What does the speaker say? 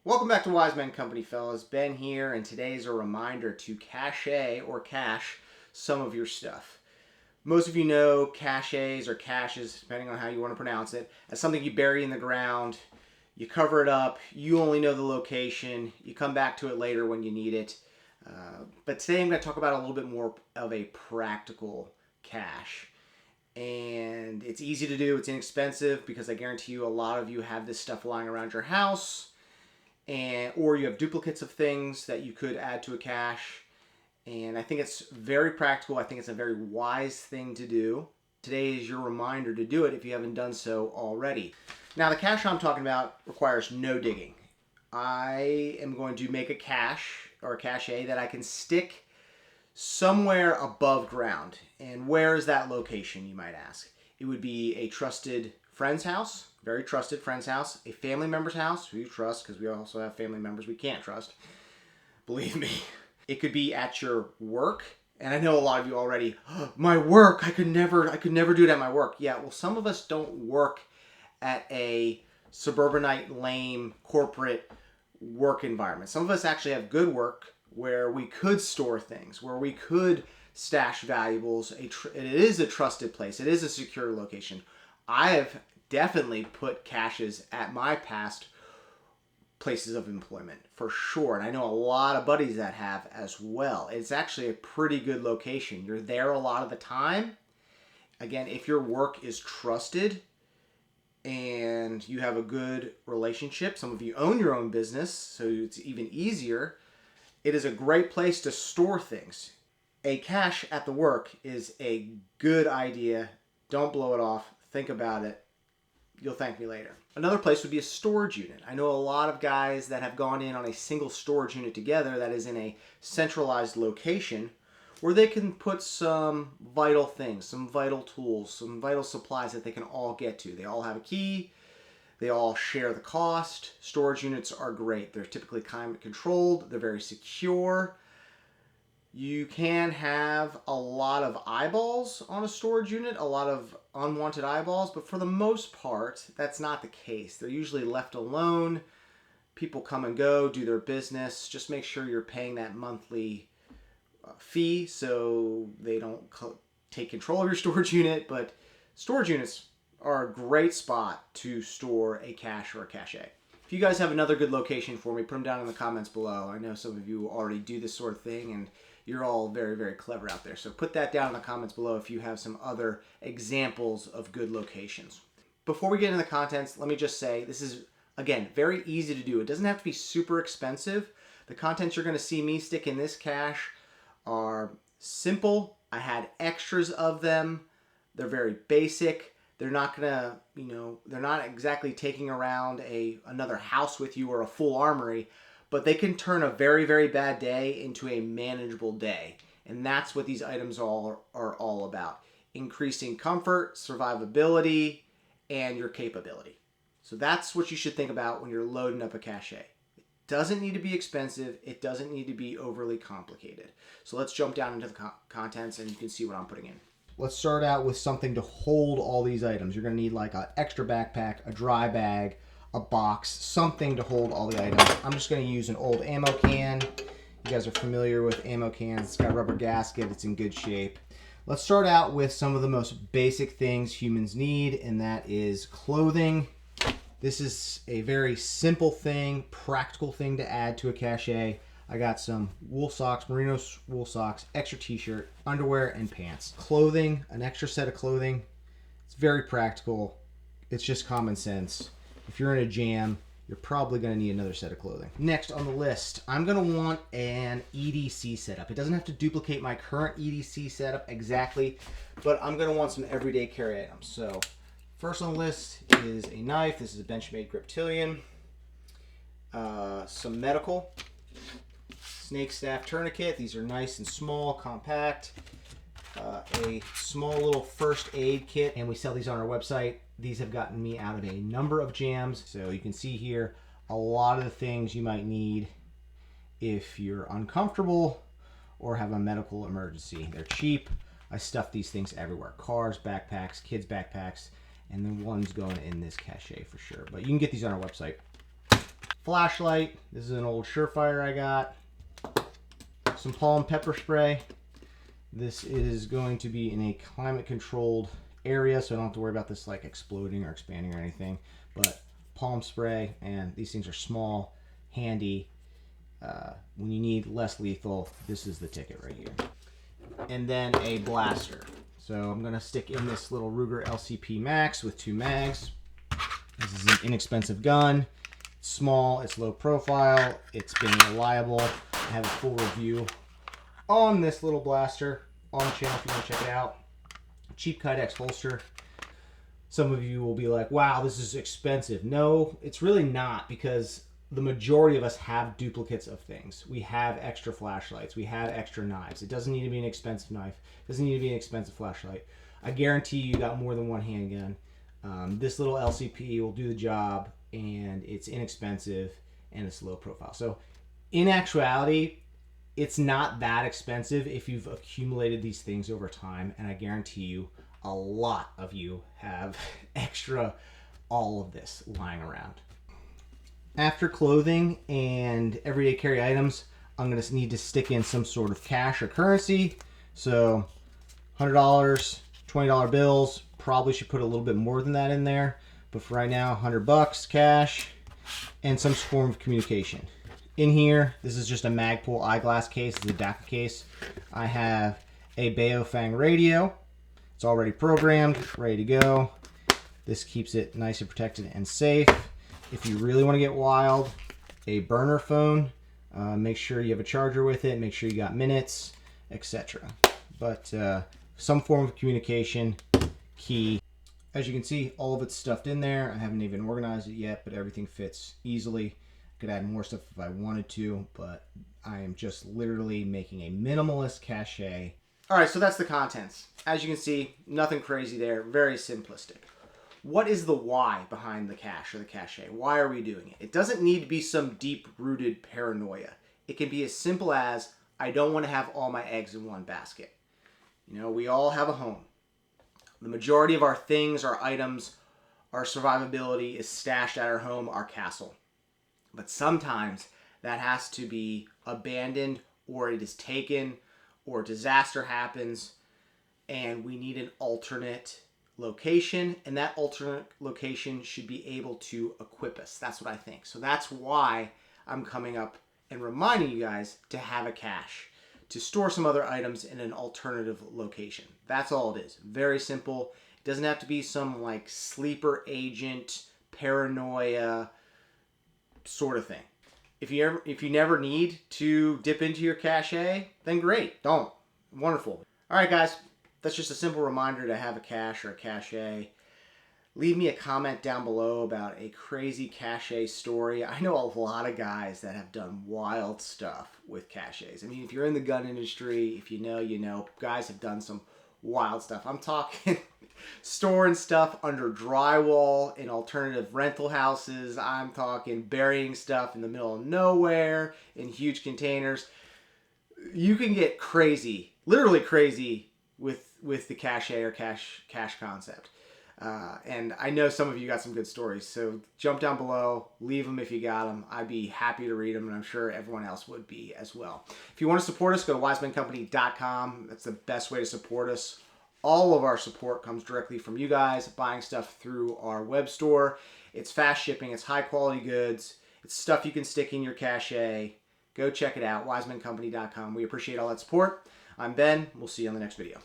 Welcome back to Wise Men Company, fellas. Ben here, and today's a reminder to cache or cache some of your stuff. Most of you know caches or caches, depending on how you want to pronounce it, as something you bury in the ground, you cover it up, you only know the location, you come back to it later when you need it. But today I'm going to talk about a little bit more of a practical cache. And it's easy to do, it's inexpensive, because I guarantee you a lot of you have this stuff lying around your house, or you have duplicates of things that you could add to a cache. And I think it's very practical. I think it's a very wise thing to do. Today is your reminder to do it if you haven't done so already. Now, the cache I'm talking about requires no digging. I am going to make a cache or a cache that I can stick somewhere above ground. And where is that location, you might ask? It would be a trusted friend's house, very trusted friend's house, a family member's house, who you trust, because we also have family members we can't trust. Believe me. It could be at your work. And I know a lot of you already, my work, I could never do it at my work. Yeah, well, some of us don't work at a suburbanite, lame, corporate work environment. Some of us actually have good work where we could store things, where we could stash valuables. It is a trusted place. It is a secure location. I have definitely put caches at my past places of employment for sure, and I know a lot of buddies that have as well. It's actually a pretty good location. You're there a lot of the time. Again, if your work is trusted and you have a good relationship, some of you own your own business, so it's even easier. It is a great place to store things. A cache at the work is a good idea. Don't blow it off. Think about it. You'll thank me later. Another place would be a storage unit. I know a lot of guys that have gone in on a single storage unit together that is in a centralized location where they can put some vital things, some vital tools, some vital supplies that they can all get to. They all have a key. They all share the cost. Storage units are great. They're typically climate controlled. They're very secure. You can have a lot of eyeballs on a storage unit, a lot of unwanted eyeballs, but for the most part, that's not the case. They're usually left alone. People come and go, do their business. Just make sure you're paying that monthly fee so they don't take control of your storage unit. But storage units are a great spot to store a cache or a cache. If you guys have another good location for me, put them down in the comments below. I know some of you already do this sort of thing, and you're all very, very clever out there. So put that down in the comments below if you have some other examples of good locations. Before we get into the contents, let me just say this is, again, very easy to do. It doesn't have to be super expensive. The contents you're going to see me stick in this cache are simple. I had extras of them. They're very basic. They're not gonna, they're not exactly taking around another house with you or a full armory, but they can turn a very, very bad day into a manageable day. And that's what these items are all about. Increasing comfort, survivability, and your capability. So that's what you should think about when you're loading up a cache. It doesn't need to be expensive. It doesn't need to be overly complicated. So let's jump down into the contents and you can see what I'm putting in. Let's start out with something to hold all these items. You're going to need like an extra backpack, a dry bag, a box, something to hold all the items. I'm just going to use an old ammo can. You guys are familiar with ammo cans. It's got a rubber gasket. It's in good shape. Let's start out with some of the most basic things humans need, and that is clothing. This is a very simple thing, practical thing to add to a cache. I got some wool socks, merino wool socks, extra t-shirt, underwear, and pants. Clothing, an extra set of clothing. It's very practical. It's just common sense. If you're in a jam, you're probably going to need another set of clothing. Next on the list, I'm going to want an EDC setup. It doesn't have to duplicate my current EDC setup exactly, but I'm going to want some everyday carry items. So first on the list is a knife. This is a Benchmade Griptilian. Some medical. Snake staff tourniquet. These are nice and small, compact. A small little first aid kit, and we sell these on our website. These have gotten me out of a number of jams. So you can see here a lot of the things you might need if you're uncomfortable or have a medical emergency. They're cheap. I stuff these things everywhere. Cars, backpacks, kids' backpacks, and then one's going in this cache for sure. But you can get these on our website. flashlight. This is an old Surefire I got. Some Palm pepper spray. This is going to be in a climate controlled area, so I don't have to worry about this like exploding or expanding or anything. But Palm spray, and these things are small, handy. When you need less lethal, this is the ticket right here. And then a blaster. So I'm gonna stick in this little Ruger LCP Max with 2 mags. This is an inexpensive gun. It's small, it's low profile, it's been reliable. I have a full review on this little blaster on the channel if you want to check it out. Cheap Kydex holster. Some of you will be like, wow, this is expensive. No, it's really not, because the majority of us have duplicates of things. We have extra flashlights. We have extra knives. It doesn't need to be an expensive knife. It doesn't need to be an expensive flashlight. I guarantee you got more than one handgun. This little LCP will do the job, and it's inexpensive, and it's low profile. So in actuality, it's not that expensive if you've accumulated these things over time, and I guarantee you a lot of you have extra all of this lying around. After clothing and everyday carry items, I'm going to need to stick in some sort of cash or currency. So $100, $20 bills, probably should put a little bit more than that in there, but for right now, $100 cash and some form of communication. In here, this is just a Magpul eyeglass case. It's a DACA case. I have a Baofeng radio. It's already programmed, ready to go. This keeps it nice and protected and safe. If you really want to get wild, a burner phone. Make sure you have a charger with it. Make sure you got minutes, etc. But some form of communication, key. As you can see, all of it's stuffed in there. I haven't even organized it yet, but everything fits easily. Could add more stuff if I wanted to, but I am just literally making a minimalist cache. All right, so that's the contents. As you can see, nothing crazy there, very simplistic. What is the why behind the cache or the cache? Why are we doing it? It doesn't need to be some deep-rooted paranoia. It can be as simple as, I don't want to have all my eggs in one basket. You know, we all have a home. The majority of our things, our items, our survivability is stashed at our home, our castle. But sometimes that has to be abandoned, or it is taken, or a disaster happens, and we need an alternate location, and that alternate location should be able to equip us. That's what I think. So that's why I'm coming up and reminding you guys to have a cache, to store some other items in an alternative location. That's all it is. Very simple. It doesn't have to be some like sleeper agent, paranoia sort of thing. If you never need to dip into your cache, then great. Don't. Wonderful. All right, guys. That's just a simple reminder to have a cache or a cache. Leave me a comment down below about a crazy cache story. I know a lot of guys that have done wild stuff with caches. I mean, if you're in the gun industry, if you know, you know. Guys have done some wild stuff. I'm talking storing stuff under drywall in alternative rental houses. I'm talking burying stuff in the middle of nowhere in huge containers. You can get crazy, literally crazy, with the cache or cache concept. And I know some of you got some good stories, so jump down below, leave them if you got them. I'd be happy to read them, and I'm sure everyone else would be as well. If you want to support us, go to wisemancompany.com. That's the best way to support us. All of our support comes directly from you guys buying stuff through our web store. It's fast shipping. It's high quality goods. It's stuff you can stick in your cache. Go check it out, wisemancompany.com. We appreciate all that support. I'm Ben. We'll see you on the next video.